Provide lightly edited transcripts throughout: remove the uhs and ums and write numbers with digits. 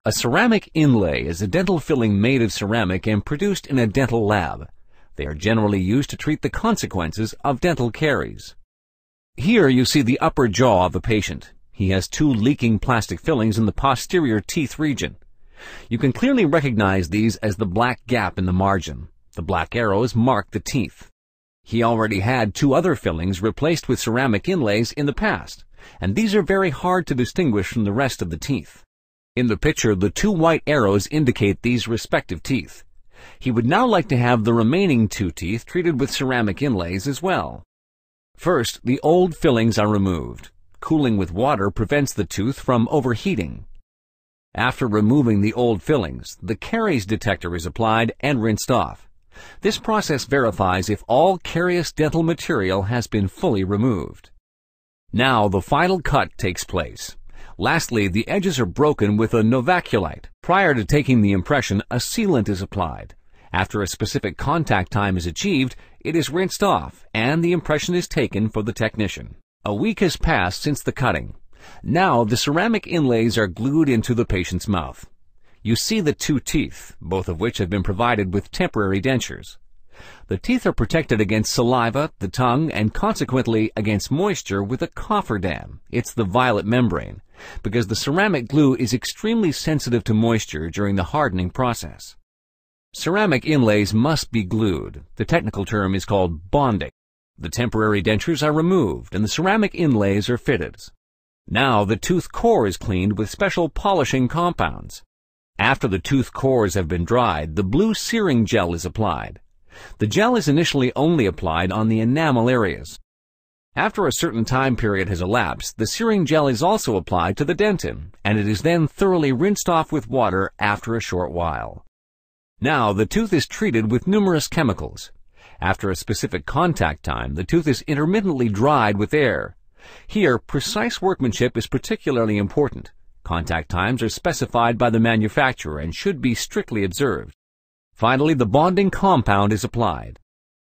A ceramic inlay is a dental filling made of ceramic and produced in a dental lab. They are generally used to treat the consequences of dental caries. Here you see the upper jaw of a patient. He has two leaking plastic fillings in the posterior teeth region. You can clearly recognize these as the black gap in the margin. The black arrows mark the teeth. He already had two other fillings replaced with ceramic inlays in the past, and these are very hard to distinguish from the rest of the teeth. In the picture, the two white arrows indicate these respective teeth. He would now like to have the remaining two teeth treated with ceramic inlays as well. First, the old fillings are removed. Cooling with water prevents the tooth from overheating. After removing the old fillings, the caries detector is applied and rinsed off. This process verifies if all carious dental material has been fully removed. Now the final cut takes place. Lastly, the edges are broken with a novaculite. Prior to taking the impression, a sealant is applied. After a specific contact time is achieved, it is rinsed off, and the impression is taken for the technician. A week has passed since the cutting. Now the ceramic inlays are glued into the patient's mouth. You see the two teeth, both of which have been provided with temporary dentures. The teeth are protected against saliva, the tongue, and consequently against moisture with a cofferdam. It's the violet membrane, because the ceramic glue is extremely sensitive to moisture during the hardening process. Ceramic inlays must be glued. The technical term is called bonding. The temporary dentures are removed and the ceramic inlays are fitted. Now the tooth core is cleaned with special polishing compounds. After the tooth cores have been dried, the blue searing gel is applied. The gel is initially only applied on the enamel areas. After a certain time period has elapsed, the searing gel is also applied to the dentin, and it is then thoroughly rinsed off with water after a short while. Now the tooth is treated with numerous chemicals. After a specific contact time, the tooth is intermittently dried with air. Here, precise workmanship is particularly important. Contact times are specified by the manufacturer and should be strictly observed. Finally, the bonding compound is applied.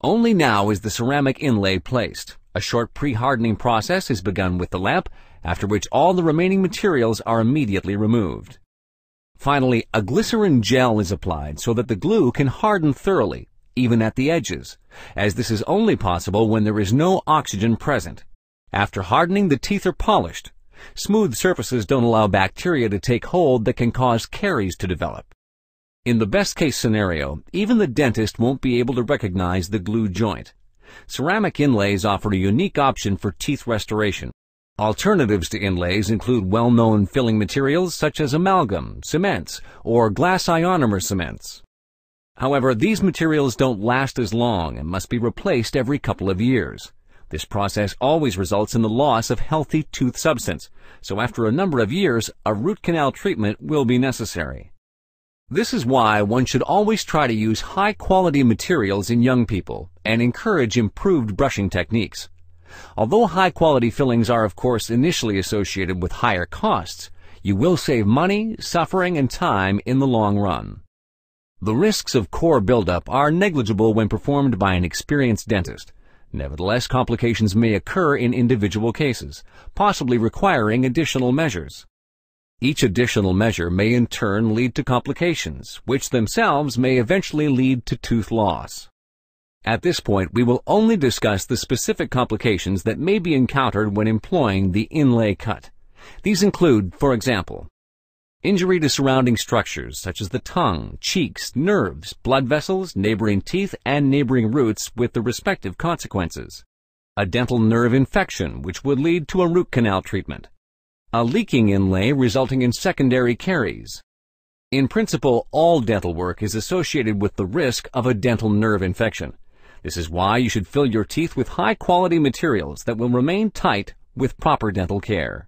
Only now is the ceramic inlay placed. A short pre-hardening process is begun with the lamp, after which all the remaining materials are immediately removed. Finally, a glycerin gel is applied so that the glue can harden thoroughly, even at the edges, as this is only possible when there is no oxygen present. After hardening, the teeth are polished. Smooth surfaces don't allow bacteria to take hold that can cause caries to develop. In the best-case scenario, even the dentist won't be able to recognize the glue joint. Ceramic inlays offer a unique option for teeth restoration. Alternatives to inlays include well-known filling materials such as amalgam, cements, or glass ionomer cements. However, these materials don't last as long and must be replaced every couple of years. This process always results in the loss of healthy tooth substance, so after a number of years, a root canal treatment will be necessary. This is why one should always try to use high-quality materials in young people and encourage improved brushing techniques. Although high-quality fillings are, of course, initially associated with higher costs, you will save money, suffering, and time in the long run. The risks of core buildup are negligible when performed by an experienced dentist. Nevertheless, complications may occur in individual cases, possibly requiring additional measures. Each additional measure may in turn lead to complications, which themselves may eventually lead to tooth loss. At this point, we will only discuss the specific complications that may be encountered when employing the inlay cut. These include, for example, injury to surrounding structures such as the tongue, cheeks, nerves, blood vessels, neighboring teeth, and neighboring roots with the respective consequences. A dental nerve infection, which would lead to a root canal treatment. A leaking inlay resulting in secondary caries. In principle, all dental work is associated with the risk of a dental nerve infection. This is why you should fill your teeth with high-quality materials that will remain tight with proper dental care.